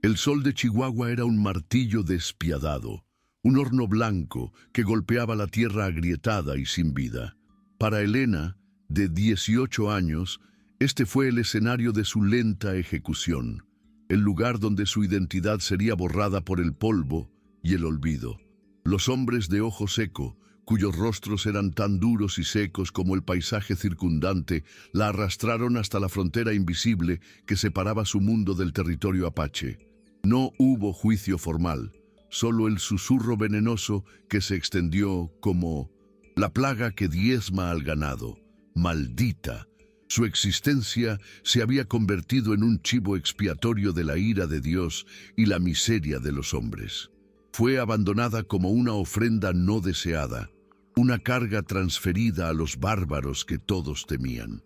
El sol de Chihuahua era un martillo despiadado, un horno blanco que golpeaba la tierra agrietada y sin vida. Para Elena, de 18 años, este fue el escenario de su lenta ejecución, el lugar donde su identidad sería borrada por el polvo y el olvido. Los hombres de ojo seco, cuyos rostros eran tan duros y secos como el paisaje circundante, la arrastraron hasta la frontera invisible que separaba su mundo del territorio apache. No hubo juicio formal, solo el susurro venenoso que se extendió como la plaga que diezma al ganado. Maldita. Su existencia se había convertido en un chivo expiatorio de la ira de Dios y la miseria de los hombres. Fue abandonada como una ofrenda no deseada, una carga transferida a los bárbaros que todos temían.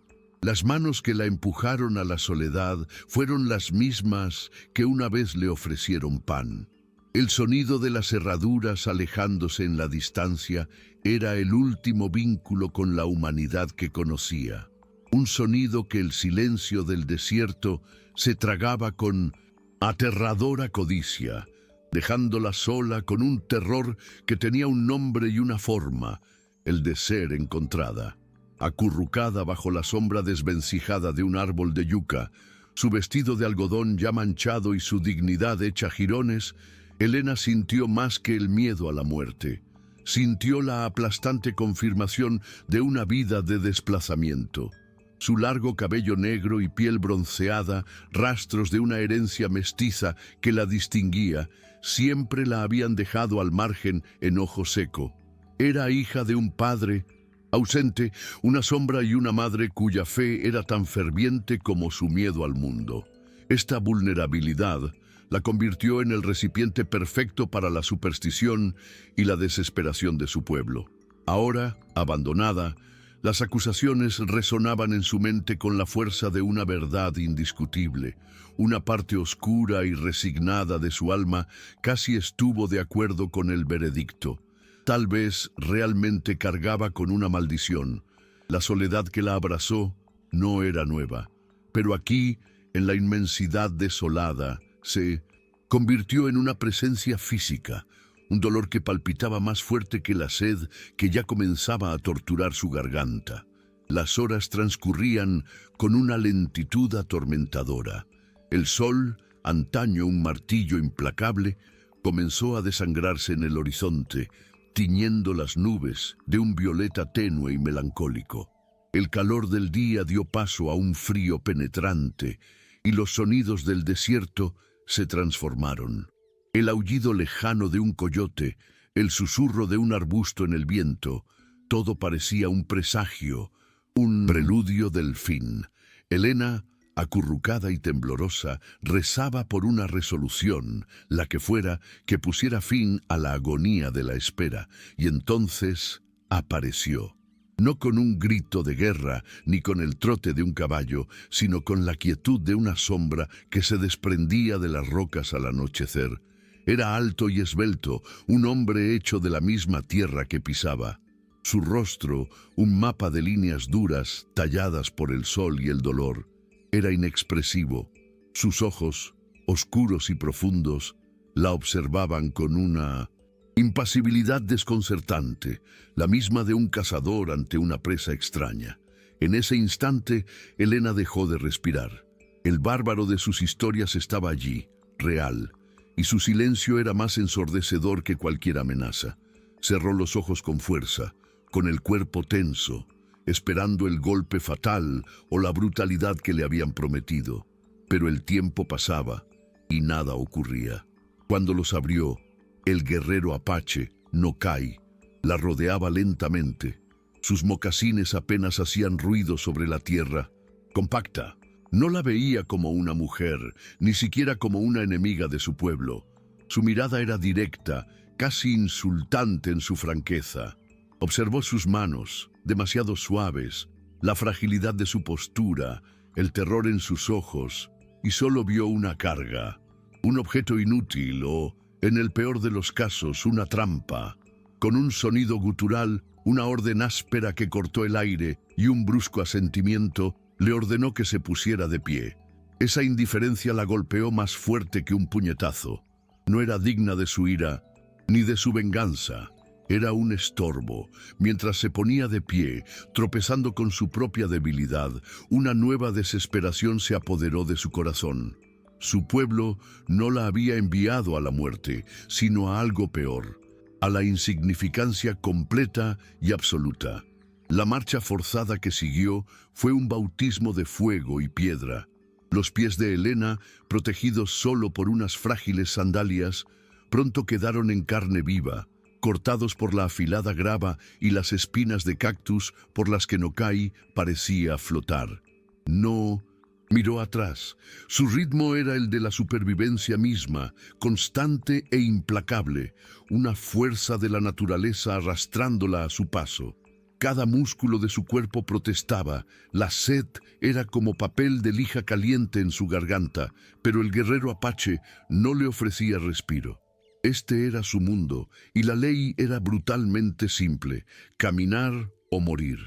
Las manos que la empujaron a la soledad fueron las mismas que una vez le ofrecieron pan. El sonido de las herraduras alejándose en la distancia era el último vínculo con la humanidad que conocía. Un sonido que el silencio del desierto se tragaba con aterradora codicia, dejándola sola con un terror que tenía un nombre y una forma, el de ser encontrada. Acurrucada bajo la sombra desvencijada de un árbol de yuca, su vestido de algodón ya manchado y su dignidad hecha jirones, Elena sintió más que el miedo a la muerte. Sintió la aplastante confirmación de una vida de desplazamiento. Su largo cabello negro y piel bronceada, rastros de una herencia mestiza que la distinguía, siempre la habían dejado al margen en ojo seco. Era hija de un padre ausente, una sombra y una madre cuya fe era tan ferviente como su miedo al mundo. Esta vulnerabilidad la convirtió en el recipiente perfecto para la superstición y la desesperación de su pueblo. Ahora, abandonada, las acusaciones resonaban en su mente con la fuerza de una verdad indiscutible. Una parte oscura y resignada de su alma casi estuvo de acuerdo con el veredicto. Tal vez realmente cargaba con una maldición. La soledad que la abrazó no era nueva, pero aquí, en la inmensidad desolada, se convirtió en una presencia física, un dolor que palpitaba más fuerte que la sed que ya comenzaba a torturar su garganta. Las horas transcurrían con una lentitud atormentadora. El sol, antaño un martillo implacable, comenzó a desangrarse en el horizonte, tiñendo las nubes de un violeta tenue y melancólico. El calor del día dio paso a un frío penetrante, y los sonidos del desierto se transformaron. El aullido lejano de un coyote, el susurro de un arbusto en el viento, todo parecía un presagio, un preludio del fin. Elena, acurrucada y temblorosa, rezaba por una resolución, la que fuera, que pusiera fin a la agonía de la espera, y entonces apareció. No con un grito de guerra, ni con el trote de un caballo, sino con la quietud de una sombra que se desprendía de las rocas al anochecer. Era alto y esbelto, un hombre hecho de la misma tierra que pisaba. Su rostro, un mapa de líneas duras, talladas por el sol y el dolor, era inexpresivo. Sus ojos, oscuros y profundos, la observaban con una impasibilidad desconcertante, la misma de un cazador ante una presa extraña. En ese instante, Elena dejó de respirar. El bárbaro de sus historias estaba allí, real, y su silencio era más ensordecedor que cualquier amenaza. Cerró los ojos con fuerza, con el cuerpo tenso, esperando el golpe fatal o la brutalidad que le habían prometido. Pero el tiempo pasaba y nada ocurría. Cuando los abrió, el guerrero apache, Nokai, la rodeaba lentamente. Sus mocasines apenas hacían ruido sobre la tierra. Compacta. No la veía como una mujer, ni siquiera como una enemiga de su pueblo. Su mirada era directa, casi insultante en su franqueza. Observó sus manos, demasiado suaves, la fragilidad de su postura, el terror en sus ojos, y solo vio una carga, un objeto inútil o, en el peor de los casos, una trampa. Con un sonido gutural, una orden áspera que cortó el aire y un brusco asentimiento, le ordenó que se pusiera de pie. Esa indiferencia la golpeó más fuerte que un puñetazo. No era digna de su ira, ni de su venganza. Era un estorbo. Mientras se ponía de pie, tropezando con su propia debilidad, una nueva desesperación se apoderó de su corazón. Su pueblo no la había enviado a la muerte, sino a algo peor, a la insignificancia completa y absoluta. La marcha forzada que siguió fue un bautismo de fuego y piedra. Los pies de Helena, protegidos solo por unas frágiles sandalias, pronto quedaron en carne viva, cortados por la afilada grava y las espinas de cactus por las que Nokai parecía flotar. No miró atrás. Su ritmo era el de la supervivencia misma, constante e implacable, una fuerza de la naturaleza arrastrándola a su paso. Cada músculo de su cuerpo protestaba, la sed era como papel de lija caliente en su garganta, pero el guerrero apache no le ofrecía respiro. Este era su mundo, y la ley era brutalmente simple: caminar o morir.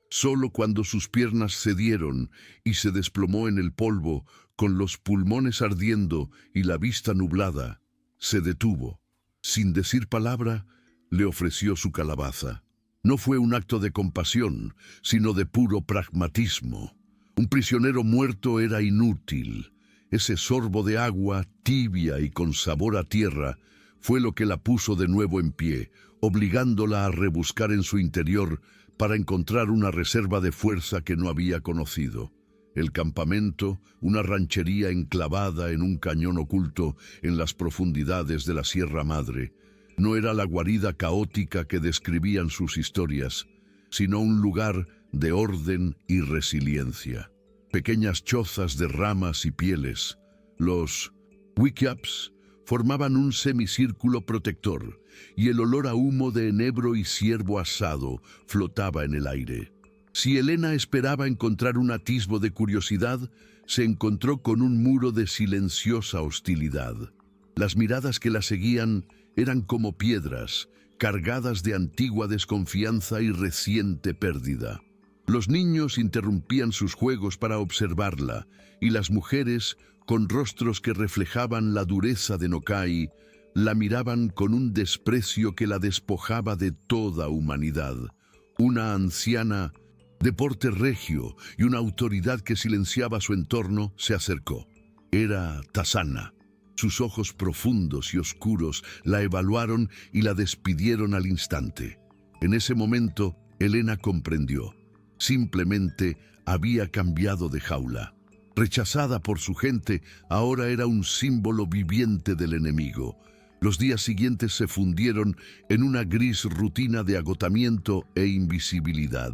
Solo cuando sus piernas cedieron y se desplomó en el polvo, con los pulmones ardiendo y la vista nublada, se detuvo. Sin decir palabra, le ofreció su calabaza. No fue un acto de compasión, sino de puro pragmatismo. Un prisionero muerto era inútil. Ese sorbo de agua, tibia y con sabor a tierra, fue lo que la puso de nuevo en pie, obligándola a rebuscar en su interior para encontrar una reserva de fuerza que no había conocido. El campamento, una ranchería enclavada en un cañón oculto en las profundidades de la Sierra Madre, no era la guarida caótica que describían sus historias, sino un lugar de orden y resiliencia. Pequeñas chozas de ramas y pieles, los wickiups, formaban un semicírculo protector, y el olor a humo de enebro y ciervo asado flotaba en el aire. Si Helena esperaba encontrar un atisbo de curiosidad, se encontró con un muro de silenciosa hostilidad. Las miradas que la seguían eran como piedras, cargadas de antigua desconfianza y reciente pérdida. Los niños interrumpían sus juegos para observarla, y las mujeres, con rostros que reflejaban la dureza de Nokai, la miraban con un desprecio que la despojaba de toda humanidad. Una anciana de porte regio y una autoridad que silenciaba su entorno se acercó. Era Tasana. Sus ojos profundos y oscuros la evaluaron y la despidieron al instante. En ese momento, Helena comprendió. Simplemente había cambiado de jaula. Rechazada por su gente, ahora era un símbolo viviente del enemigo. Los días siguientes se fundieron en una gris rutina de agotamiento e invisibilidad.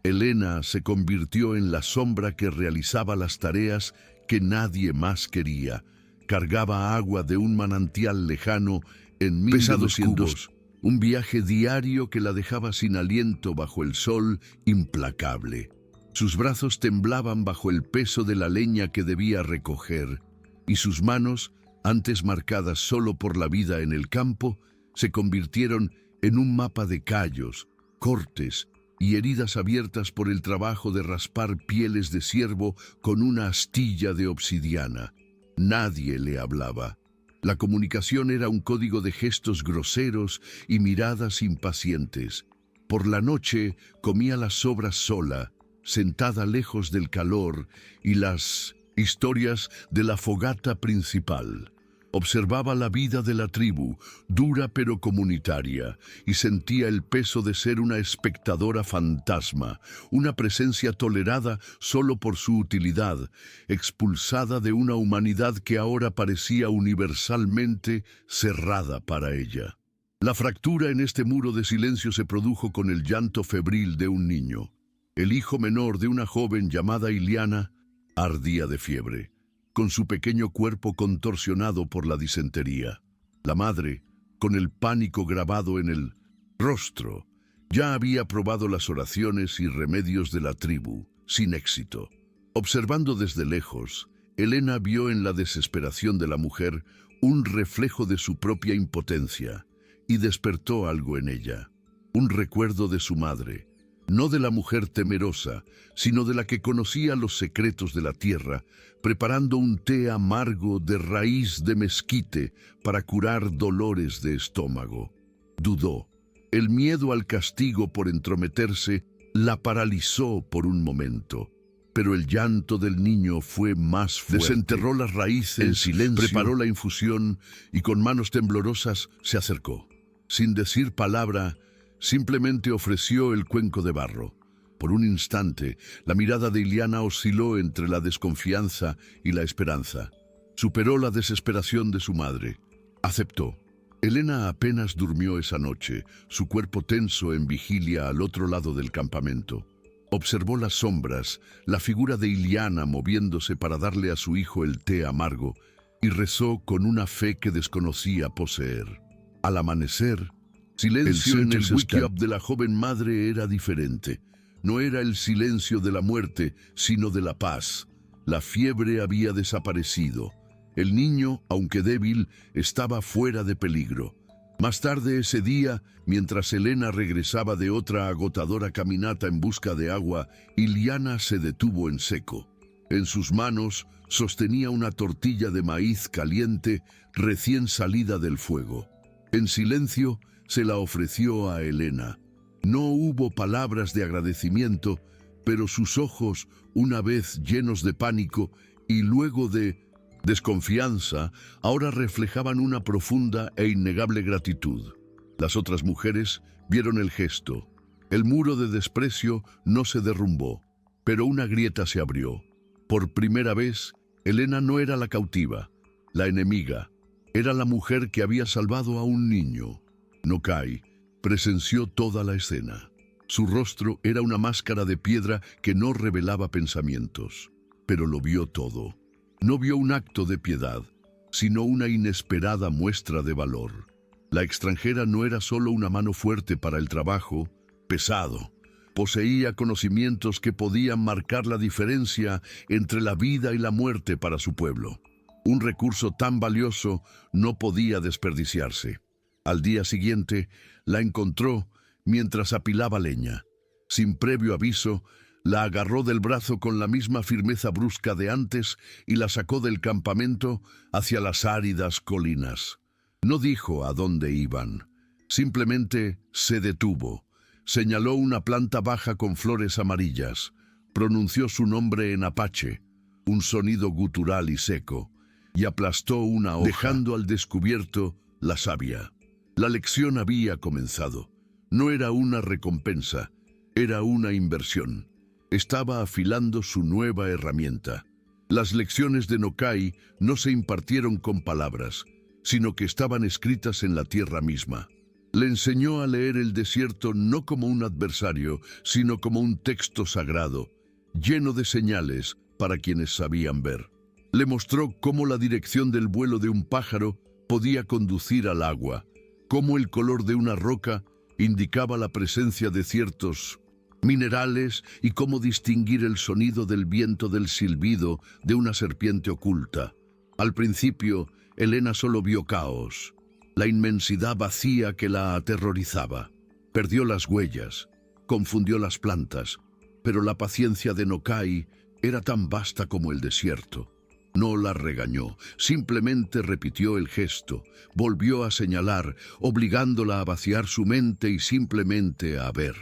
Helena se convirtió en la sombra que realizaba las tareas que nadie más quería. Cargaba agua de un manantial lejano en pesados cubos, un viaje diario que la dejaba sin aliento bajo el sol implacable. Sus brazos temblaban bajo el peso de la leña que debía recoger, y sus manos, antes marcadas solo por la vida en el campo, se convirtieron en un mapa de callos, cortes y heridas abiertas por el trabajo de raspar pieles de ciervo con una astilla de obsidiana. Nadie le hablaba. La comunicación era un código de gestos groseros y miradas impacientes. Por la noche comía las sobras sola, sentada lejos del calor y las historias de la fogata principal. Observaba la vida de la tribu, dura pero comunitaria, y sentía el peso de ser una espectadora fantasma, una presencia tolerada solo por su utilidad, expulsada de una humanidad que ahora parecía universalmente cerrada para ella. La fractura en este muro de silencio se produjo con el llanto febril de un niño. El hijo menor de una joven llamada Iliana ardía de fiebre, con su pequeño cuerpo contorsionado por la disentería. La madre, con el pánico grabado en el rostro, ya había probado las oraciones y remedios de la tribu, sin éxito. Observando desde lejos, Helena vio en la desesperación de la mujer un reflejo de su propia impotencia, y despertó algo en ella, un recuerdo de su madre, no de la mujer temerosa, sino de la que conocía los secretos de la tierra, preparando un té amargo de raíz de mezquite para curar dolores de estómago. Dudó. El miedo al castigo por entrometerse la paralizó por un momento. Pero el llanto del niño fue más fuerte. Desenterró las raíces, en silencio, preparó la infusión y con manos temblorosas se acercó. Sin decir palabra, simplemente ofreció el cuenco de barro. Por un instante, la mirada de Iliana osciló entre la desconfianza y la esperanza. Superó la desesperación de su madre. Aceptó. Elena apenas durmió esa noche, su cuerpo tenso en vigilia al otro lado del campamento. Observó las sombras, la figura de Iliana moviéndose para darle a su hijo el té amargo, y rezó con una fe que desconocía poseer. Al amanecer, silencio en el wickiup de la joven madre era diferente. No era el silencio de la muerte, sino de la paz. La fiebre había desaparecido. El niño, aunque débil, estaba fuera de peligro. Más tarde ese día, mientras Elena regresaba de otra agotadora caminata en busca de agua, Iliana se detuvo en seco. En sus manos sostenía una tortilla de maíz caliente recién salida del fuego. En silencio se la ofreció a Elena. No hubo palabras de agradecimiento, pero sus ojos, una vez llenos de pánico y luego de desconfianza, ahora reflejaban una profunda e innegable gratitud. Las otras mujeres vieron el gesto. El muro de desprecio no se derrumbó, pero una grieta se abrió. Por primera vez, Elena no era la cautiva, la enemiga. Era la mujer que había salvado a un niño. Nokai presenció toda la escena. Su rostro era una máscara de piedra que no revelaba pensamientos, pero lo vio todo. No vio un acto de piedad, sino una inesperada muestra de valor. La extranjera no era solo una mano fuerte para el trabajo, pesado. Poseía conocimientos que podían marcar la diferencia entre la vida y la muerte para su pueblo. Un recurso tan valioso no podía desperdiciarse. Al día siguiente, la encontró mientras apilaba leña. Sin previo aviso, la agarró del brazo con la misma firmeza brusca de antes y la sacó del campamento hacia las áridas colinas. No dijo a dónde iban. Simplemente se detuvo. Señaló una planta baja con flores amarillas. Pronunció su nombre en apache, un sonido gutural y seco, y aplastó una hoja, dejando al descubierto la savia. La lección había comenzado. No era una recompensa, era una inversión. Estaba afilando su nueva herramienta. Las lecciones de Nokai no se impartieron con palabras, sino que estaban escritas en la tierra misma. Le enseñó a leer el desierto no como un adversario, sino como un texto sagrado, lleno de señales para quienes sabían ver. Le mostró cómo la dirección del vuelo de un pájaro podía conducir al agua, cómo el color de una roca indicaba la presencia de ciertos minerales y cómo distinguir el sonido del viento del silbido de una serpiente oculta. Al principio, Elena solo vio caos, la inmensidad vacía que la aterrorizaba. Perdió las huellas, confundió las plantas, pero la paciencia de Nokai era tan vasta como el desierto. No la regañó, simplemente repitió el gesto, volvió a señalar, obligándola a vaciar su mente y simplemente a ver.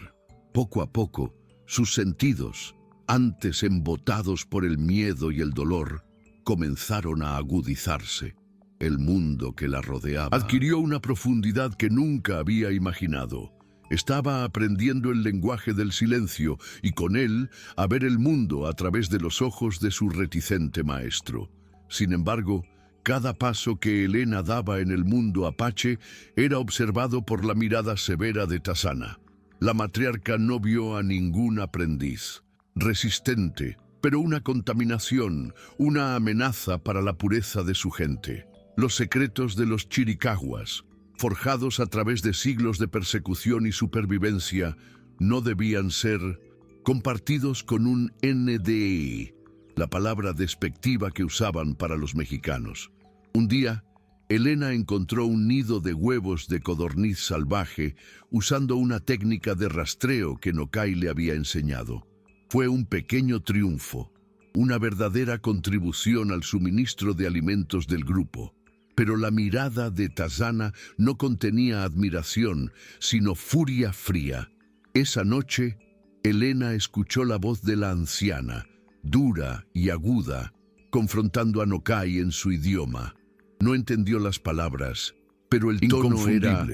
Poco a poco, sus sentidos, antes embotados por el miedo y el dolor, comenzaron a agudizarse. El mundo que la rodeaba adquirió una profundidad que nunca había imaginado. Estaba aprendiendo el lenguaje del silencio y con él a ver el mundo a través de los ojos de su reticente maestro. Sin embargo, cada paso que Elena daba en el mundo apache era observado por la mirada severa de Tasana. La matriarca no vio a ningún aprendiz. Resistente, pero una contaminación, una amenaza para la pureza de su gente. Los secretos de los chiricahuas, forjados a través de siglos de persecución y supervivencia, no debían ser compartidos con un NDE, la palabra despectiva que usaban para los mexicanos. Un día, Elena encontró un nido de huevos de codorniz salvaje usando una técnica de rastreo que Nokai le había enseñado. Fue un pequeño triunfo, una verdadera contribución al suministro de alimentos del grupo. Pero la mirada de Tazana no contenía admiración, sino furia fría. Esa noche, Elena escuchó la voz de la anciana, dura y aguda, confrontando a Nokai en su idioma. No entendió las palabras, pero el tono era...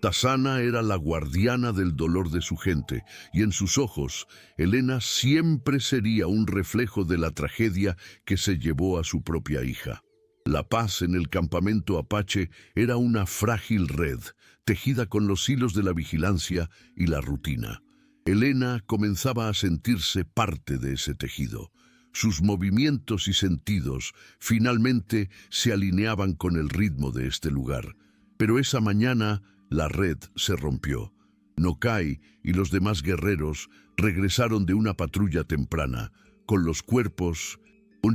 Tazana era la guardiana del dolor de su gente, y en sus ojos, Elena siempre sería un reflejo de la tragedia que se llevó a su propia hija. La paz en el campamento apache era una frágil red, tejida con los hilos de la vigilancia y la rutina. Elena comenzaba a sentirse parte de ese tejido. Sus movimientos y sentidos finalmente se alineaban con el ritmo de este lugar. Pero esa mañana la red se rompió. Nokai y los demás guerreros regresaron de una patrulla temprana, con los cuerpos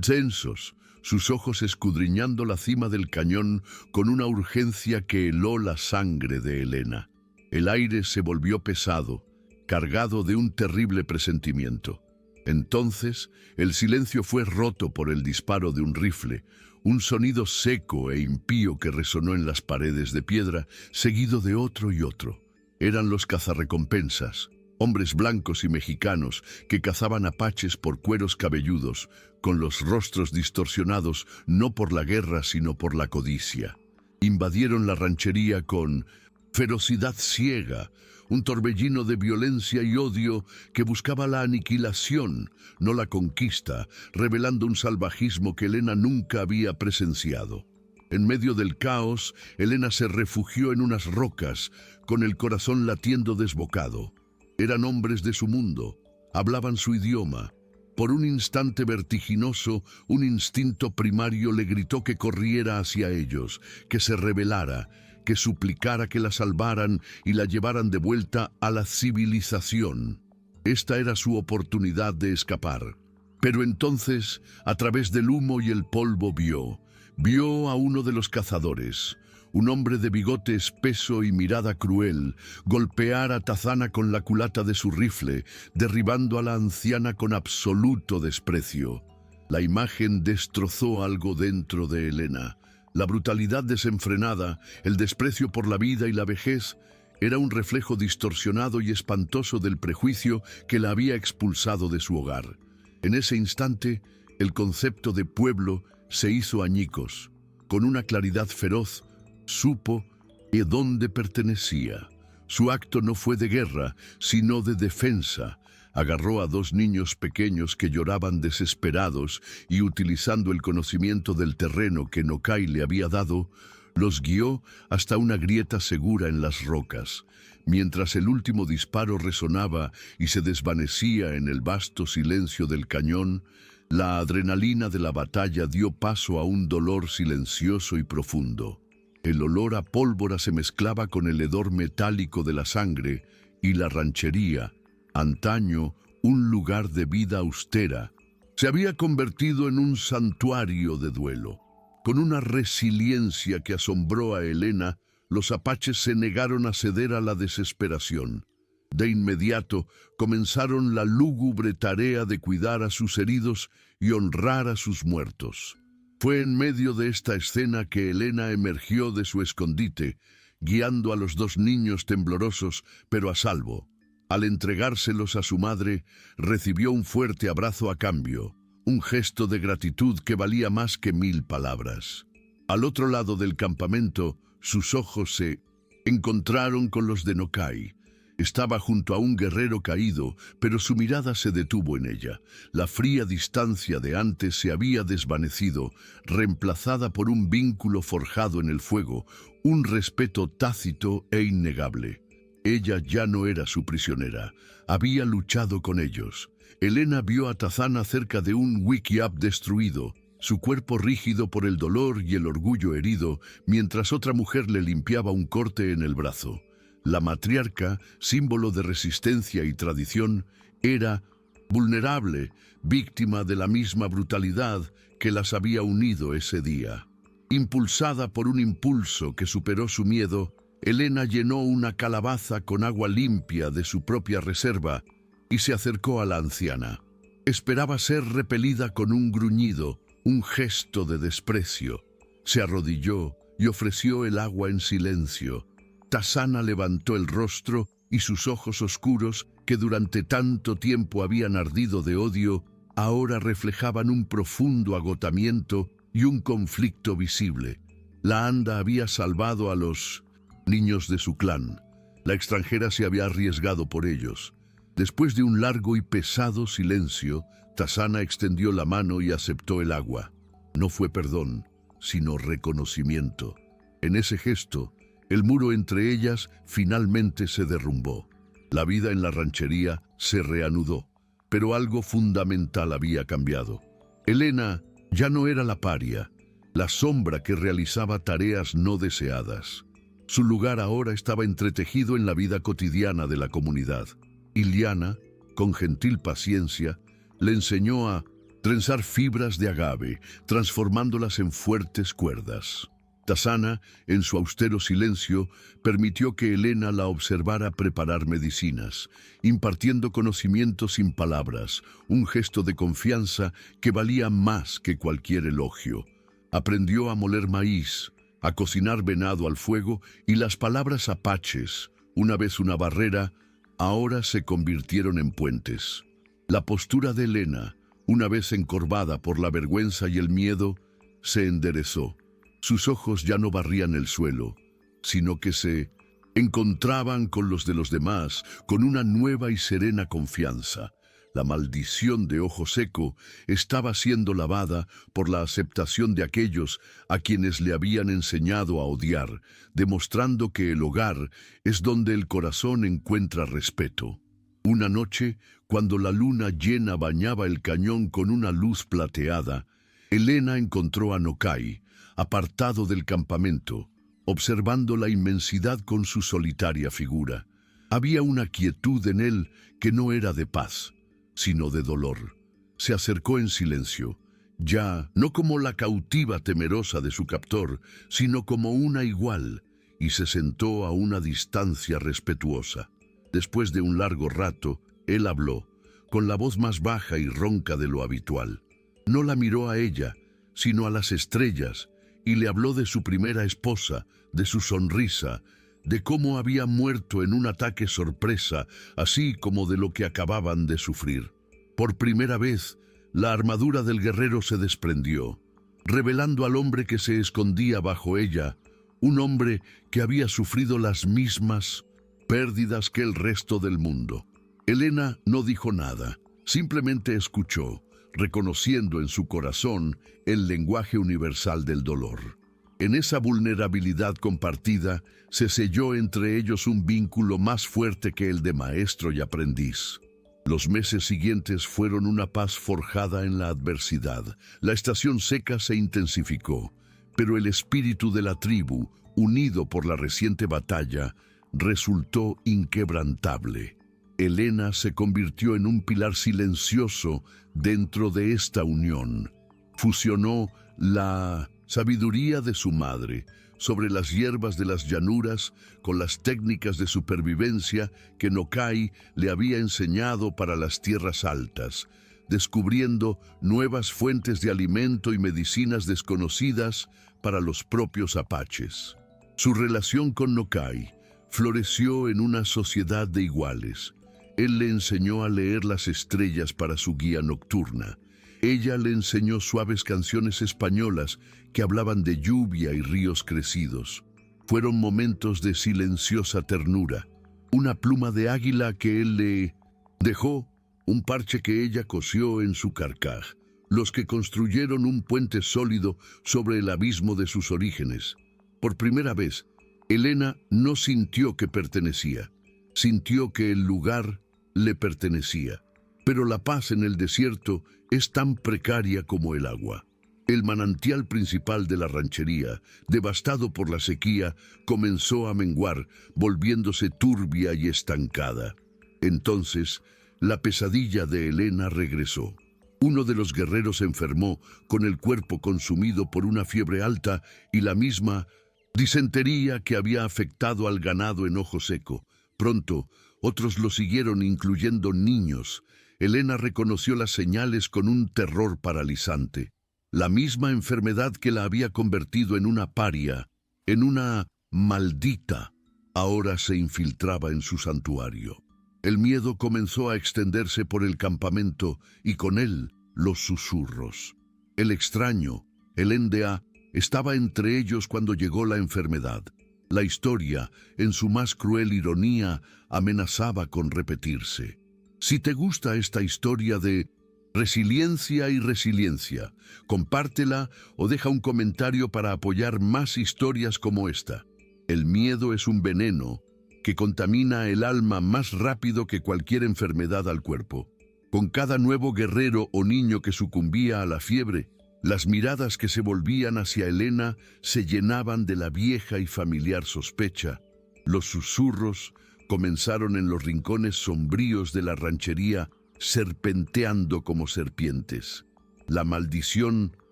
tensos, sus ojos escudriñando la cima del cañón con una urgencia que heló la sangre de Elena. El aire se volvió pesado, cargado de un terrible presentimiento. Entonces, el silencio fue roto por el disparo de un rifle, un sonido seco e impío que resonó en las paredes de piedra, seguido de otro y otro. Eran los cazarrecompensas, hombres blancos y mexicanos que cazaban apaches por cueros cabelludos, con los rostros distorsionados no por la guerra sino por la codicia. Invadieron la ranchería con ferocidad ciega, un torbellino de violencia y odio que buscaba la aniquilación, no la conquista, revelando un salvajismo que Elena nunca había presenciado. En medio del caos, Elena se refugió en unas rocas, con el corazón latiendo desbocado. Eran hombres de su mundo, hablaban su idioma. Por un instante vertiginoso, un instinto primario le gritó que corriera hacia ellos, que se rebelara, que suplicara que la salvaran y la llevaran de vuelta a la civilización. Esta era su oportunidad de escapar. Pero entonces, a través del humo y el polvo vio a uno de los cazadores, un hombre de bigote espeso y mirada cruel, golpear a Tazana con la culata de su rifle, derribando a la anciana con absoluto desprecio. La imagen destrozó algo dentro de Elena. La brutalidad desenfrenada, el desprecio por la vida y la vejez, era un reflejo distorsionado y espantoso del prejuicio que la había expulsado de su hogar. En ese instante, el concepto de pueblo se hizo añicos. Con una claridad feroz, supo a dónde pertenecía. Su acto no fue de guerra, sino de defensa. Agarró a dos niños pequeños que lloraban desesperados y, utilizando el conocimiento del terreno que Nokai le había dado, los guió hasta una grieta segura en las rocas. Mientras el último disparo resonaba y se desvanecía en el vasto silencio del cañón, la adrenalina de la batalla dio paso a un dolor silencioso y profundo. El olor a pólvora se mezclaba con el hedor metálico de la sangre y la ranchería, antaño un lugar de vida austera, se había convertido en un santuario de duelo. Con una resiliencia que asombró a Elena, los apaches se negaron a ceder a la desesperación. De inmediato comenzaron la lúgubre tarea de cuidar a sus heridos y honrar a sus muertos. Fue en medio de esta escena que Elena emergió de su escondite, guiando a los dos niños temblorosos, pero a salvo. Al entregárselos a su madre, recibió un fuerte abrazo a cambio, un gesto de gratitud que valía más que 1000 palabras. Al otro lado del campamento, sus ojos se encontraron con los de Nokai. Estaba junto a un guerrero caído, pero su mirada se detuvo en ella. La fría distancia de antes se había desvanecido, reemplazada por un vínculo forjado en el fuego, un respeto tácito e innegable. Ella ya no era su prisionera, había luchado con ellos. Elena vio a Tazana cerca de un wickiup destruido, su cuerpo rígido por el dolor y el orgullo herido, mientras otra mujer le limpiaba un corte en el brazo. La matriarca, símbolo de resistencia y tradición, era vulnerable, víctima de la misma brutalidad que las había unido ese día. Impulsada por un impulso que superó su miedo, Elena llenó una calabaza con agua limpia de su propia reserva y se acercó a la anciana. Esperaba ser repelida con un gruñido, un gesto de desprecio. Se arrodilló y ofreció el agua en silencio. Tassana levantó el rostro y sus ojos oscuros, que durante tanto tiempo habían ardido de odio, ahora reflejaban un profundo agotamiento y un conflicto visible. La anda había salvado a los niños de su clan. La extranjera se había arriesgado por ellos. Después de un largo y pesado silencio, Tassana extendió la mano y aceptó el agua. No fue perdón, sino reconocimiento. En ese gesto, el muro entre ellas finalmente se derrumbó. La vida en la ranchería se reanudó, pero algo fundamental había cambiado. Elena ya no era la paria, la sombra que realizaba tareas no deseadas. Su lugar ahora estaba entretejido en la vida cotidiana de la comunidad. Iliana, con gentil paciencia, le enseñó a trenzar fibras de agave, transformándolas en fuertes cuerdas. Tassana, en su austero silencio, permitió que Elena la observara preparar medicinas, impartiendo conocimiento sin palabras, un gesto de confianza que valía más que cualquier elogio. Aprendió a moler maíz, a cocinar venado al fuego, y las palabras apaches, una vez una barrera, ahora se convirtieron en puentes. La postura de Elena, una vez encorvada por la vergüenza y el miedo, se enderezó. Sus ojos ya no barrían el suelo, sino que se encontraban con los de los demás, con una nueva y serena confianza. La maldición de Ojo Seco estaba siendo lavada por la aceptación de aquellos a quienes le habían enseñado a odiar, demostrando que el hogar es donde el corazón encuentra respeto. Una noche, cuando la luna llena bañaba el cañón con una luz plateada, Elena encontró a Nokai, apartado del campamento, observando la inmensidad con su solitaria figura. Había una quietud en él que no era de paz, sino de dolor. Se acercó en silencio, ya no como la cautiva temerosa de su captor, sino como una igual, y se sentó a una distancia respetuosa. Después de un largo rato, él habló, con la voz más baja y ronca de lo habitual. No la miró a ella, sino a las estrellas, y le habló de su primera esposa, de su sonrisa, de cómo había muerto en un ataque sorpresa, así como de lo que acababan de sufrir. Por primera vez, la armadura del guerrero se desprendió, revelando al hombre que se escondía bajo ella, un hombre que había sufrido las mismas pérdidas que el resto del mundo. Elena no dijo nada, simplemente escuchó, reconociendo en su corazón el lenguaje universal del dolor. En esa vulnerabilidad compartida, se selló entre ellos un vínculo más fuerte que el de maestro y aprendiz. Los meses siguientes fueron una paz forjada en la adversidad. La estación seca se intensificó, pero el espíritu de la tribu, unido por la reciente batalla, resultó inquebrantable. Elena se convirtió en un pilar silencioso dentro de esta unión. Fusionó la sabiduría de su madre sobre las hierbas de las llanuras con las técnicas de supervivencia que Nokai le había enseñado para las tierras altas, descubriendo nuevas fuentes de alimento y medicinas desconocidas para los propios apaches. Su relación con Nokai floreció en una sociedad de iguales. Él le enseñó a leer las estrellas para su guía nocturna. Ella le enseñó suaves canciones españolas que hablaban de lluvia y ríos crecidos. Fueron momentos de silenciosa ternura. Una pluma de águila que él le dejó, un parche que ella cosió en su carcaj, los que construyeron un puente sólido sobre el abismo de sus orígenes. Por primera vez, Elena no sintió que pertenecía, sintió que el lugar le pertenecía. Pero la paz en el desierto es tan precaria como el agua. El manantial principal de la ranchería, devastado por la sequía, comenzó a menguar, volviéndose turbia y estancada. Entonces, la pesadilla de Elena regresó. Uno de los guerreros enfermó, con el cuerpo consumido por una fiebre alta y la misma disentería que había afectado al ganado en Ojo Seco. Pronto, otros lo siguieron, incluyendo niños. Elena reconoció las señales con un terror paralizante. La misma enfermedad que la había convertido en una paria, en una maldita, ahora se infiltraba en su santuario. El miedo comenzó a extenderse por el campamento y con él los susurros. El extraño, el NDA, estaba entre ellos cuando llegó la enfermedad. La historia, en su más cruel ironía, amenazaba con repetirse. Si te gusta esta historia de resiliencia y resiliencia, compártela o deja un comentario para apoyar más historias como esta. El miedo es un veneno que contamina el alma más rápido que cualquier enfermedad al cuerpo. Con cada nuevo guerrero o niño que sucumbía a la fiebre, las miradas que se volvían hacia Elena se llenaban de la vieja y familiar sospecha. Los susurros comenzaron en los rincones sombríos de la ranchería, serpenteando como serpientes. La maldición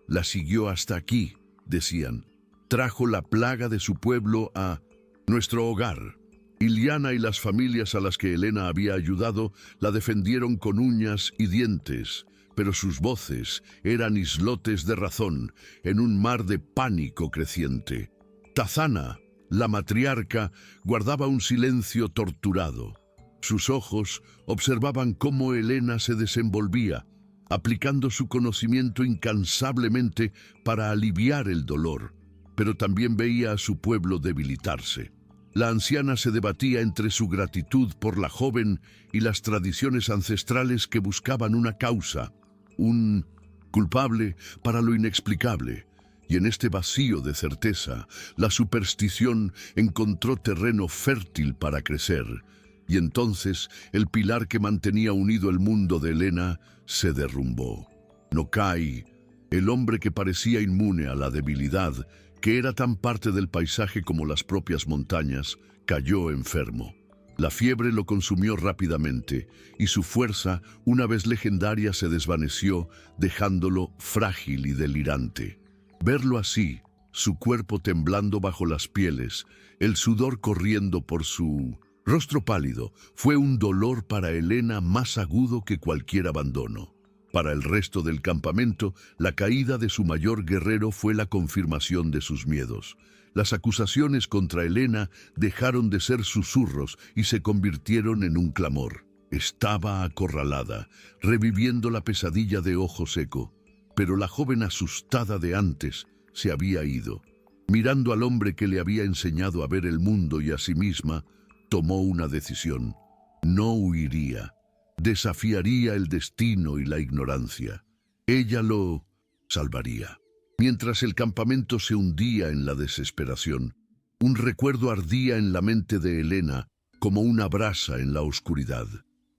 la siguió hasta aquí, decían. Trajo la plaga de su pueblo a nuestro hogar. Iliana y las familias a las que Elena había ayudado la defendieron con uñas y dientes, pero sus voces eran islotes de razón en un mar de pánico creciente. Tazana, la matriarca, guardaba un silencio torturado. Sus ojos observaban cómo Elena se desenvolvía, aplicando su conocimiento incansablemente para aliviar el dolor, pero también veía a su pueblo debilitarse. La anciana se debatía entre su gratitud por la joven y las tradiciones ancestrales que buscaban una causa, un culpable para lo inexplicable. Y en este vacío de certeza, la superstición encontró terreno fértil para crecer. Y entonces el pilar que mantenía unido el mundo de Elena se derrumbó. Nokai, el hombre que parecía inmune a la debilidad, que era tan parte del paisaje como las propias montañas, cayó enfermo. La fiebre lo consumió rápidamente y su fuerza, una vez legendaria, se desvaneció, dejándolo frágil y delirante. Verlo así, su cuerpo temblando bajo las pieles, el sudor corriendo por su rostro pálido, fue un dolor para Elena más agudo que cualquier abandono. Para el resto del campamento, la caída de su mayor guerrero fue la confirmación de sus miedos. Las acusaciones contra Elena dejaron de ser susurros y se convirtieron en un clamor. Estaba acorralada, reviviendo la pesadilla de Ojo Seco, pero la joven asustada de antes se había ido. Mirando al hombre que le había enseñado a ver el mundo y a sí misma, tomó una decisión. No huiría. Desafiaría el destino y la ignorancia. Ella lo salvaría. Mientras el campamento se hundía en la desesperación, un recuerdo ardía en la mente de Elena como una brasa en la oscuridad.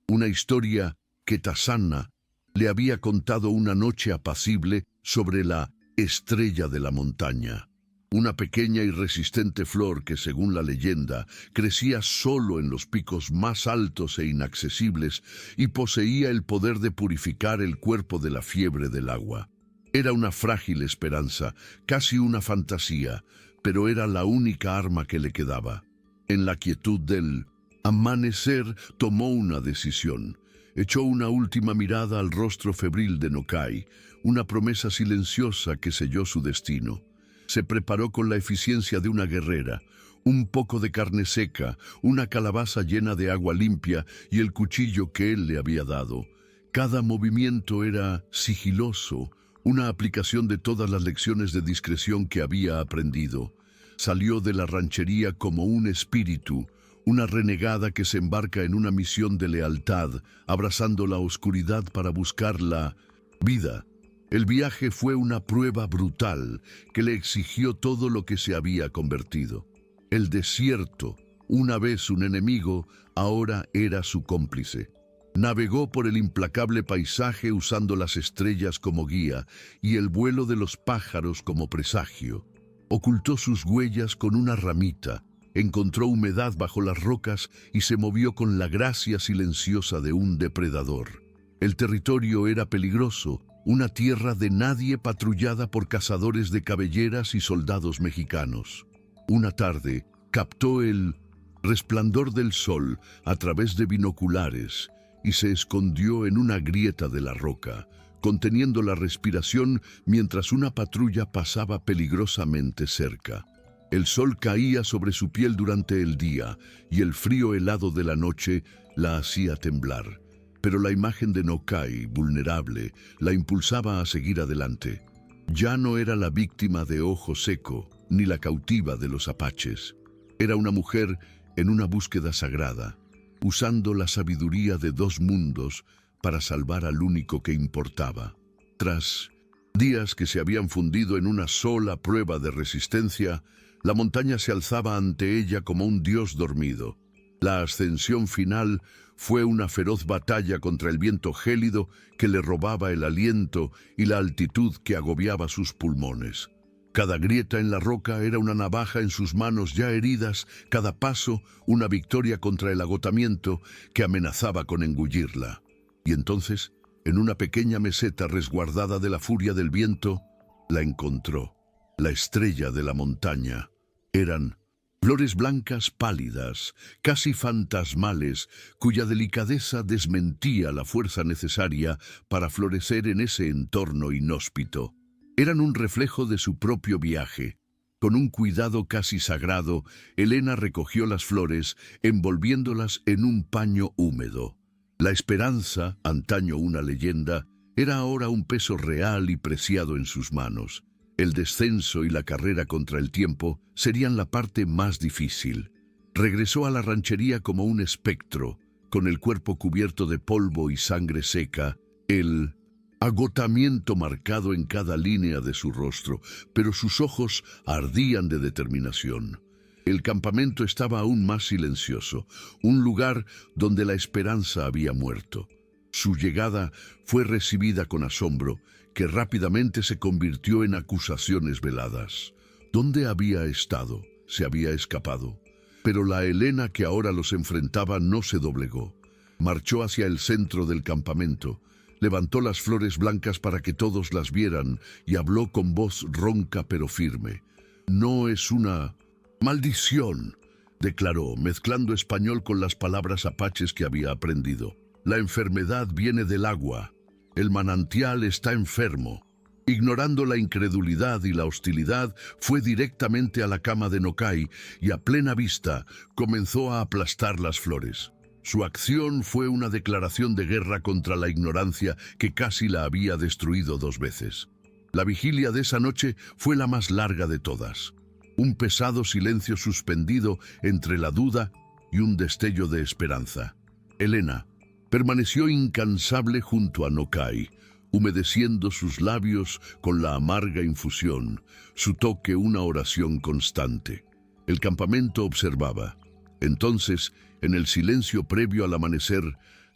Una historia que Tazana le había contado una noche apacible sobre la estrella de la montaña. Una pequeña y resistente flor que, según la leyenda, crecía solo en los picos más altos e inaccesibles y poseía el poder de purificar el cuerpo de la fiebre del agua. Era una frágil esperanza, casi una fantasía, pero era la única arma que le quedaba. En la quietud del amanecer tomó una decisión. Echó una última mirada al rostro febril de Nokai, una promesa silenciosa que selló su destino. Se preparó con la eficiencia de una guerrera, un poco de carne seca, una calabaza llena de agua limpia y el cuchillo que él le había dado. Cada movimiento era sigiloso, una aplicación de todas las lecciones de discreción que había aprendido. Salió de la ranchería como un espíritu, una renegada que se embarca en una misión de lealtad, abrazando la oscuridad para buscar la vida. El viaje fue una prueba brutal que le exigió todo lo que se había convertido. El desierto, una vez un enemigo, ahora era su cómplice. Navegó por el implacable paisaje usando las estrellas como guía y el vuelo de los pájaros como presagio. Ocultó sus huellas con una ramita, encontró humedad bajo las rocas y se movió con la gracia silenciosa de un depredador. El territorio era peligroso, una tierra de nadie patrullada por cazadores de cabelleras y soldados mexicanos. Una tarde, captó el resplandor del sol a través de binoculares y se escondió en una grieta de la roca, conteniendo la respiración mientras una patrulla pasaba peligrosamente cerca. El sol caía sobre su piel durante el día y el frío helado de la noche la hacía temblar. Pero la imagen de Nokai, vulnerable, la impulsaba a seguir adelante. Ya no era la víctima de Ojo Seco, ni la cautiva de los apaches. Era una mujer en una búsqueda sagrada, usando la sabiduría de dos mundos para salvar al único que importaba. Tras días que se habían fundido en una sola prueba de resistencia, la montaña se alzaba ante ella como un dios dormido. La ascensión final fue una feroz batalla contra el viento gélido que le robaba el aliento y la altitud que agobiaba sus pulmones. Cada grieta en la roca era una navaja en sus manos ya heridas, cada paso una victoria contra el agotamiento que amenazaba con engullirla. Y entonces, en una pequeña meseta resguardada de la furia del viento, la encontró. La estrella de la montaña. Eran flores blancas pálidas, casi fantasmales, cuya delicadeza desmentía la fuerza necesaria para florecer en ese entorno inhóspito. Eran un reflejo de su propio viaje. Con un cuidado casi sagrado, Elena recogió las flores, envolviéndolas en un paño húmedo. La esperanza, antaño una leyenda, era ahora un peso real y preciado en sus manos. El descenso y la carrera contra el tiempo serían la parte más difícil. Regresó a la ranchería como un espectro, con el cuerpo cubierto de polvo y sangre seca, el agotamiento marcado en cada línea de su rostro, pero sus ojos ardían de determinación. El campamento estaba aún más silencioso, un lugar donde la esperanza había muerto. Su llegada fue recibida con asombro, que rápidamente se convirtió en acusaciones veladas. ¿Dónde había estado? ¿Se había escapado? Pero la Elena que ahora los enfrentaba no se doblegó. Marchó hacia el centro del campamento, levantó las flores blancas para que todos las vieran y habló con voz ronca pero firme. «No es una maldición», declaró, mezclando español con las palabras apaches que había aprendido. «La enfermedad viene del agua. El manantial está enfermo». Ignorando la incredulidad y la hostilidad, fue directamente a la cama de Nokai y a plena vista comenzó a aplastar las flores. Su acción fue una declaración de guerra contra la ignorancia que casi la había destruido 2 veces. La vigilia de esa noche fue la más larga de todas. Un pesado silencio suspendido entre la duda y un destello de esperanza. Elena permaneció incansable junto a Nokai, humedeciendo sus labios con la amarga infusión, su toque una oración constante. El campamento observaba. Entonces, en el silencio previo al amanecer,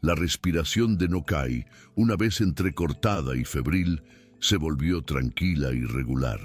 la respiración de Nokai, una vez entrecortada y febril, se volvió tranquila y regular.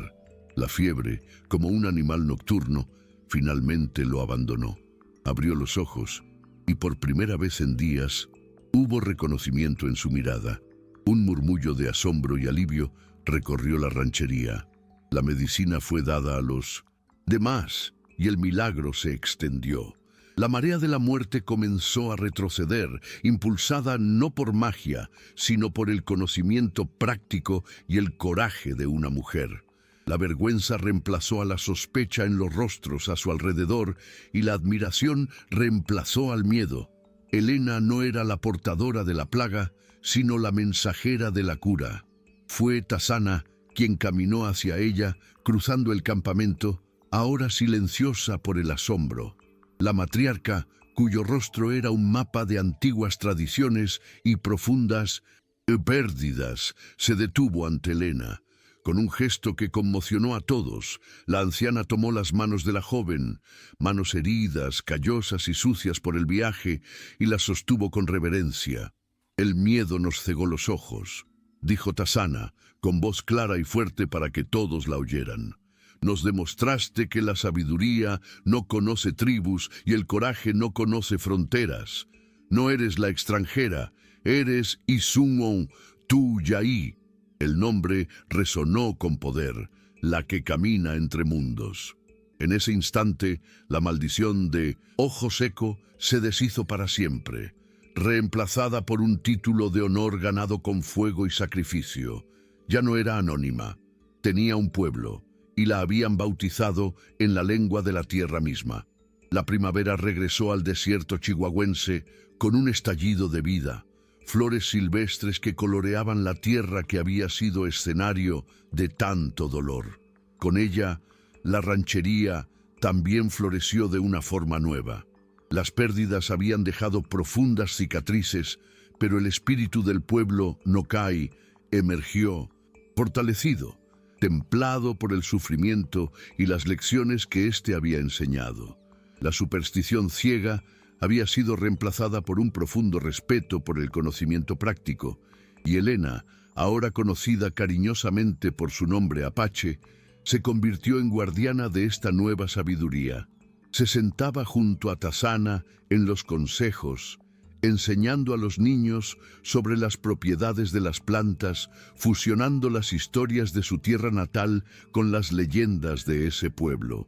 La fiebre, como un animal nocturno, finalmente lo abandonó. Abrió los ojos y por primera vez en días hubo reconocimiento en su mirada. Un murmullo de asombro y alivio recorrió la ranchería. La medicina fue dada a los demás y el milagro se extendió. La marea de la muerte comenzó a retroceder, impulsada no por magia, sino por el conocimiento práctico y el coraje de una mujer. La vergüenza reemplazó a la sospecha en los rostros a su alrededor y la admiración reemplazó al miedo. Elena no era la portadora de la plaga, sino la mensajera de la cura. Fue Tasana quien caminó hacia ella, cruzando el campamento, ahora silenciosa por el asombro. La matriarca, cuyo rostro era un mapa de antiguas tradiciones y profundas pérdidas, se detuvo ante Elena. Con un gesto que conmocionó a todos, la anciana tomó las manos de la joven, manos heridas, callosas y sucias por el viaje, y las sostuvo con reverencia. «El miedo nos cegó los ojos», dijo Tasana, con voz clara y fuerte para que todos la oyeran. «Nos demostraste que la sabiduría no conoce tribus y el coraje no conoce fronteras. No eres la extranjera, eres Isungon Tu-Yaí. El nombre resonó con poder, la que camina entre mundos. En ese instante, la maldición de Ojo Seco se deshizo para siempre, reemplazada por un título de honor ganado con fuego y sacrificio. Ya no era anónima, tenía un pueblo, y la habían bautizado en la lengua de la tierra misma. La primavera regresó al desierto chihuahuense con un estallido de vida, flores silvestres que coloreaban la tierra que había sido escenario de tanto dolor. Con ella, la ranchería también floreció de una forma nueva. Las pérdidas habían dejado profundas cicatrices, pero el espíritu del pueblo Nokai emergió, fortalecido, templado por el sufrimiento y las lecciones que éste había enseñado. La superstición ciega había sido reemplazada por un profundo respeto por el conocimiento práctico, y Elena, ahora conocida cariñosamente por su nombre Apache, se convirtió en guardiana de esta nueva sabiduría. Se sentaba junto a Tasana en los consejos, enseñando a los niños sobre las propiedades de las plantas, fusionando las historias de su tierra natal con las leyendas de ese pueblo.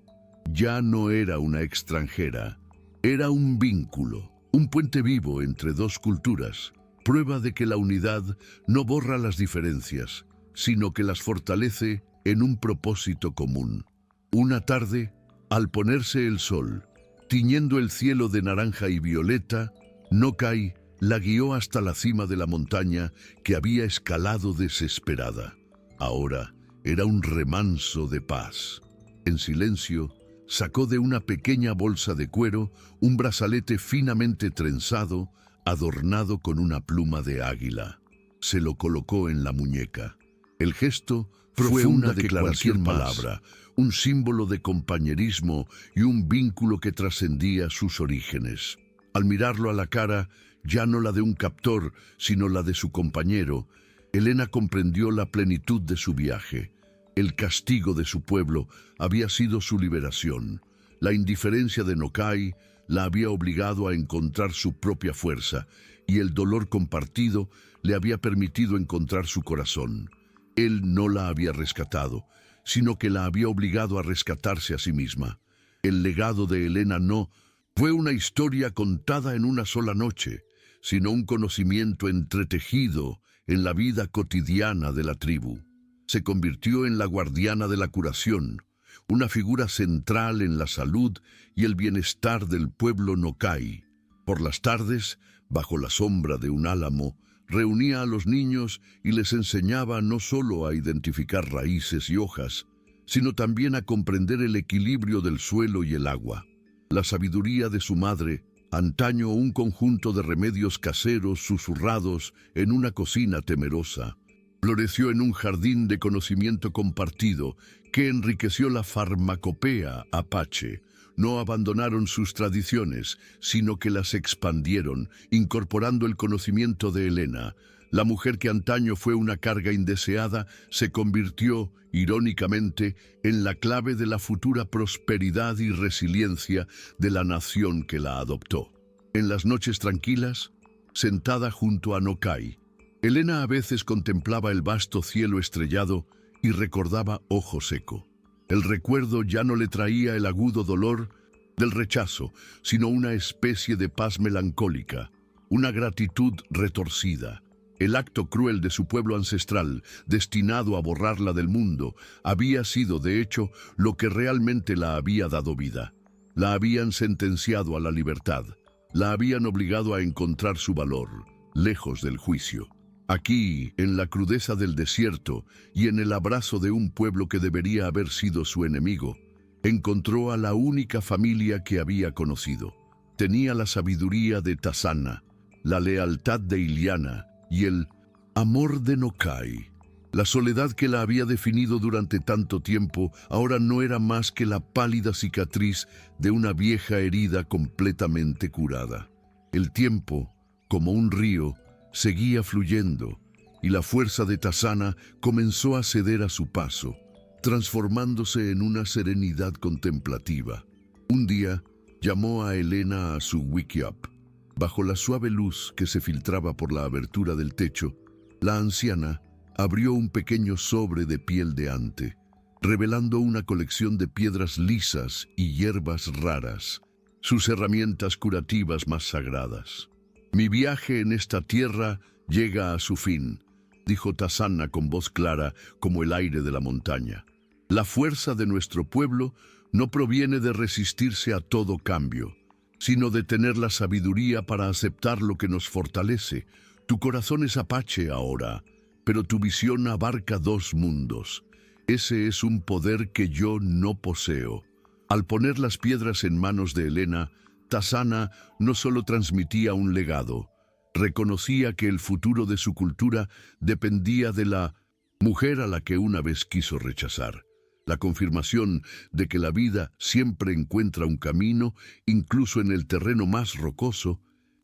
Ya no era una extranjera, era un vínculo, un puente vivo entre dos culturas, prueba de que la unidad no borra las diferencias, sino que las fortalece en un propósito común. Una tarde, al ponerse el sol, tiñendo el cielo de naranja y violeta, Nokai la guió hasta la cima de la montaña que había escalado desesperada. Ahora era un remanso de paz. En silencio, sacó de una pequeña bolsa de cuero un brazalete finamente trenzado, adornado con una pluma de águila. Se lo colocó en la muñeca. El gesto fue una declaración palabra, un símbolo de compañerismo y un vínculo que trascendía sus orígenes. Al mirarlo a la cara, ya no la de un captor, sino la de su compañero, Elena comprendió la plenitud de su viaje. El castigo de su pueblo había sido su liberación. La indiferencia de Nokai la había obligado a encontrar su propia fuerza, y el dolor compartido le había permitido encontrar su corazón. Él no la había rescatado, sino que la había obligado a rescatarse a sí misma. El legado de Elena no fue una historia contada en una sola noche, sino un conocimiento entretejido en la vida cotidiana de la tribu. Se convirtió en la guardiana de la curación, una figura central en la salud y el bienestar del pueblo Nokai. Por las tardes, bajo la sombra de un álamo, reunía a los niños y les enseñaba no solo a identificar raíces y hojas, sino también a comprender el equilibrio del suelo y el agua. La sabiduría de su madre, antaño un conjunto de remedios caseros susurrados en una cocina temerosa, floreció en un jardín de conocimiento compartido que enriqueció la farmacopea Apache. No abandonaron sus tradiciones, sino que las expandieron, incorporando el conocimiento de Elena. La mujer que antaño fue una carga indeseada se convirtió, irónicamente, en la clave de la futura prosperidad y resiliencia de la nación que la adoptó. En las noches tranquilas, sentada junto a Nokai, Elena a veces contemplaba el vasto cielo estrellado y recordaba Ojo Seco. El recuerdo ya no le traía el agudo dolor del rechazo, sino una especie de paz melancólica, una gratitud retorcida. El acto cruel de su pueblo ancestral, destinado a borrarla del mundo, había sido, de hecho, lo que realmente la había dado vida. La habían sentenciado a la libertad, la habían obligado a encontrar su valor, lejos del juicio. Aquí, en la crudeza del desierto y en el abrazo de un pueblo que debería haber sido su enemigo, encontró a la única familia que había conocido. Tenía la sabiduría de Tasana, la lealtad de Iliana y el amor de Nokai. La soledad que la había definido durante tanto tiempo ahora no era más que la pálida cicatriz de una vieja herida completamente curada. El tiempo, como un río, seguía fluyendo, y la fuerza de Tasana comenzó a ceder a su paso, transformándose en una serenidad contemplativa. Un día, llamó a Elena a su wickiup. Bajo la suave luz que se filtraba por la abertura del techo, la anciana abrió un pequeño sobre de piel de ante, revelando una colección de piedras lisas y hierbas raras, sus herramientas curativas más sagradas. «Mi viaje en esta tierra llega a su fin», dijo Tassana con voz clara como el aire de la montaña. «La fuerza de nuestro pueblo no proviene de resistirse a todo cambio, sino de tener la sabiduría para aceptar lo que nos fortalece. Tu corazón es apache ahora, pero tu visión abarca dos mundos. Ese es un poder que yo no poseo». Al poner las piedras en manos de Helena, Tassana no solo transmitía un legado, reconocía que el futuro de su cultura dependía de la mujer a la que una vez quiso rechazar. La confirmación de que la vida siempre encuentra un camino, incluso en el terreno más rocoso,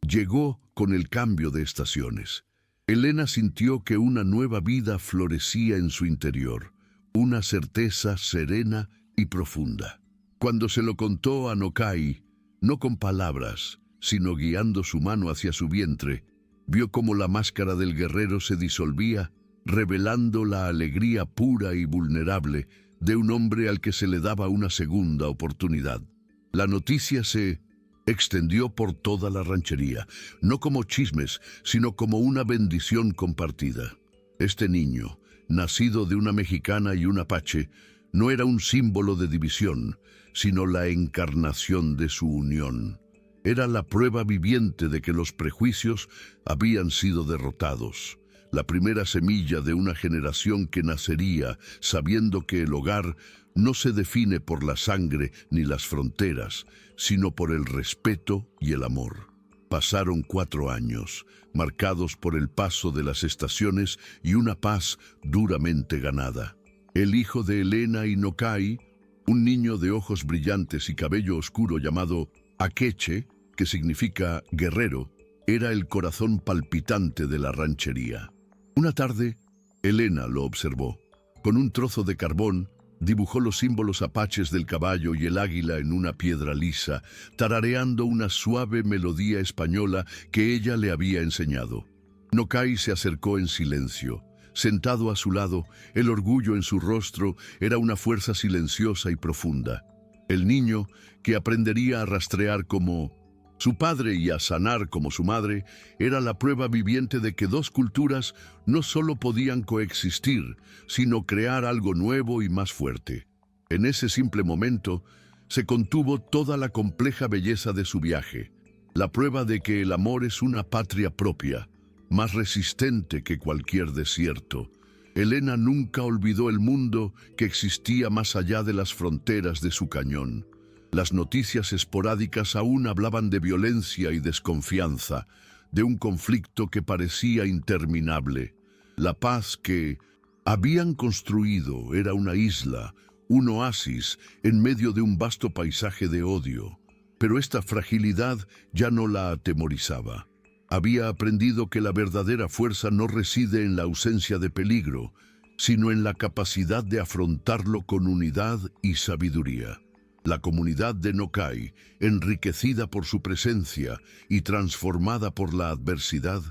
llegó con el cambio de estaciones. Helena sintió que una nueva vida florecía en su interior, una certeza serena y profunda. Cuando se lo contó a Nokai, no con palabras, sino guiando su mano hacia su vientre, vio cómo la máscara del guerrero se disolvía, revelando la alegría pura y vulnerable de un hombre al que se le daba una segunda oportunidad. La noticia se extendió por toda la ranchería, no como chismes, sino como una bendición compartida. Este niño, nacido de una mexicana y un apache, no era un símbolo de división, sino la encarnación de su unión. Era la prueba viviente de que los prejuicios habían sido derrotados, la primera semilla de una generación que nacería sabiendo que el hogar no se define por la sangre ni las fronteras, sino por el respeto y el amor. Pasaron 4 años, marcados por el paso de las estaciones y una paz duramente ganada. El hijo de Helena y Nokai, un niño de ojos brillantes y cabello oscuro llamado Akeche, que significa guerrero, era el corazón palpitante de la ranchería. Una tarde, Helena lo observó. Con un trozo de carbón, dibujó los símbolos apaches del caballo y el águila en una piedra lisa, tarareando una suave melodía española que ella le había enseñado. Nokai se acercó en silencio. Sentado a su lado, el orgullo en su rostro era una fuerza silenciosa y profunda. El niño, que aprendería a rastrear como su padre y a sanar como su madre, era la prueba viviente de que dos culturas no solo podían coexistir, sino crear algo nuevo y más fuerte. En ese simple momento, se contuvo toda la compleja belleza de su viaje, la prueba de que el amor es una patria propia, más resistente que cualquier desierto. Helena nunca olvidó el mundo que existía más allá de las fronteras de su cañón. Las noticias esporádicas aún hablaban de violencia y desconfianza, de un conflicto que parecía interminable. La paz que habían construido era una isla, un oasis en medio de un vasto paisaje de odio. Pero esta fragilidad ya no la atemorizaba. Había aprendido que la verdadera fuerza no reside en la ausencia de peligro, sino en la capacidad de afrontarlo con unidad y sabiduría. La comunidad de Nokai, enriquecida por su presencia y transformada por la adversidad,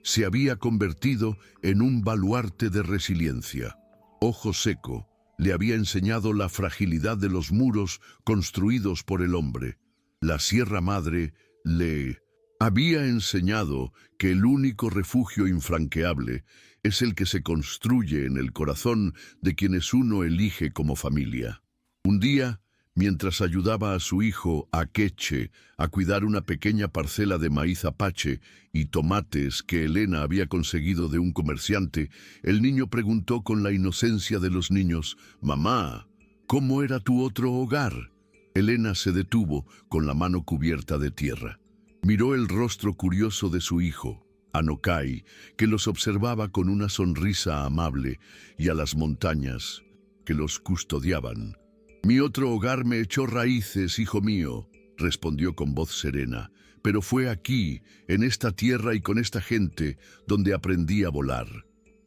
se había convertido en un baluarte de resiliencia. Ojo Seco le había enseñado la fragilidad de los muros construidos por el hombre. La Sierra Madre le había enseñado que el único refugio infranqueable es el que se construye en el corazón de quienes uno elige como familia. Un día, mientras ayudaba a su hijo Akeche a cuidar una pequeña parcela de maíz apache y tomates que Helena había conseguido de un comerciante, el niño preguntó con la inocencia de los niños: «Mamá, ¿cómo era tu otro hogar?». Helena se detuvo con la mano cubierta de tierra. Miró el rostro curioso de su hijo, a Nokai, que los observaba con una sonrisa amable, y a las montañas que los custodiaban. «Mi otro hogar me echó raíces, hijo mío», respondió con voz serena, «pero fue aquí, en esta tierra y con esta gente, donde aprendí a volar».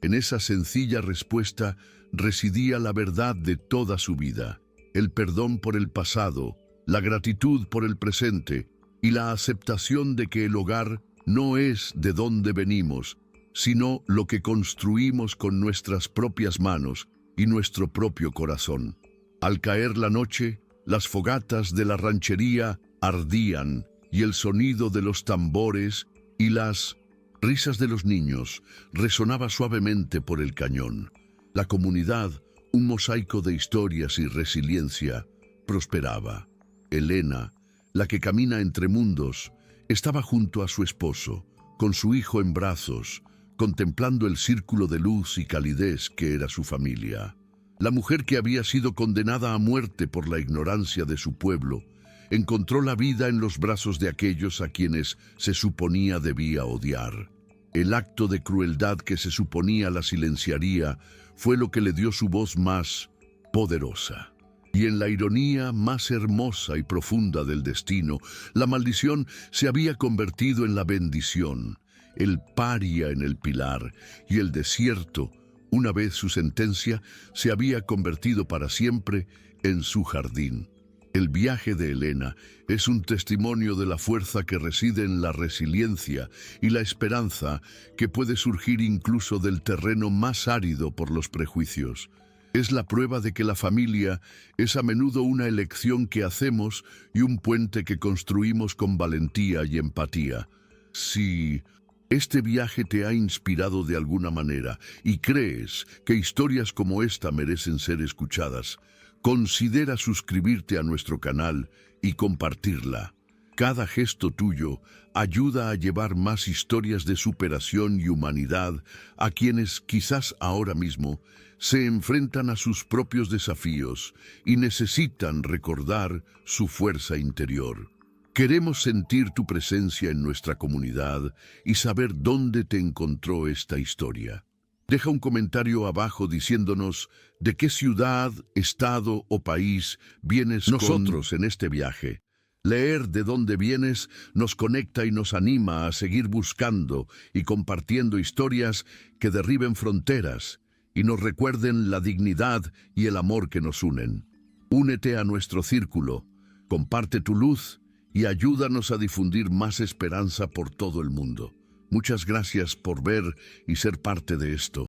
En esa sencilla respuesta residía la verdad de toda su vida, el perdón por el pasado, la gratitud por el presente y la aceptación de que el hogar no es de donde venimos, sino lo que construimos con nuestras propias manos y nuestro propio corazón. Al caer la noche, las fogatas de la ranchería ardían y el sonido de los tambores y las risas de los niños resonaba suavemente por el cañón. La comunidad, un mosaico de historias y resiliencia, prosperaba. Elena, la que camina entre mundos, estaba junto a su esposo, con su hijo en brazos, contemplando el círculo de luz y calidez que era su familia. La mujer que había sido condenada a muerte por la ignorancia de su pueblo, encontró la vida en los brazos de aquellos a quienes se suponía debía odiar. El acto de crueldad que se suponía la silenciaría fue lo que le dio su voz más poderosa. Y en la ironía más hermosa y profunda del destino, la maldición se había convertido en la bendición, el paria en el pilar, y el desierto, una vez su sentencia, se había convertido para siempre en su jardín. El viaje de Elena es un testimonio de la fuerza que reside en la resiliencia y la esperanza que puede surgir incluso del terreno más árido por los prejuicios. Es la prueba de que la familia es a menudo una elección que hacemos y un puente que construimos con valentía y empatía. Si este viaje te ha inspirado de alguna manera y crees que historias como esta merecen ser escuchadas, considera suscribirte a nuestro canal y compartirla. Cada gesto tuyo ayuda a llevar más historias de superación y humanidad a quienes quizás ahora mismo se enfrentan a sus propios desafíos y necesitan recordar su fuerza interior. Queremos sentir tu presencia en nuestra comunidad y saber dónde te encontró esta historia. Deja un comentario abajo diciéndonos de qué ciudad, estado o país vienes nosotros en este viaje. Leer de dónde vienes nos conecta y nos anima a seguir buscando y compartiendo historias que derriben fronteras y nos recuerden la dignidad y el amor que nos unen. Únete a nuestro círculo, comparte tu luz y ayúdanos a difundir más esperanza por todo el mundo. Muchas gracias por ver y ser parte de esto.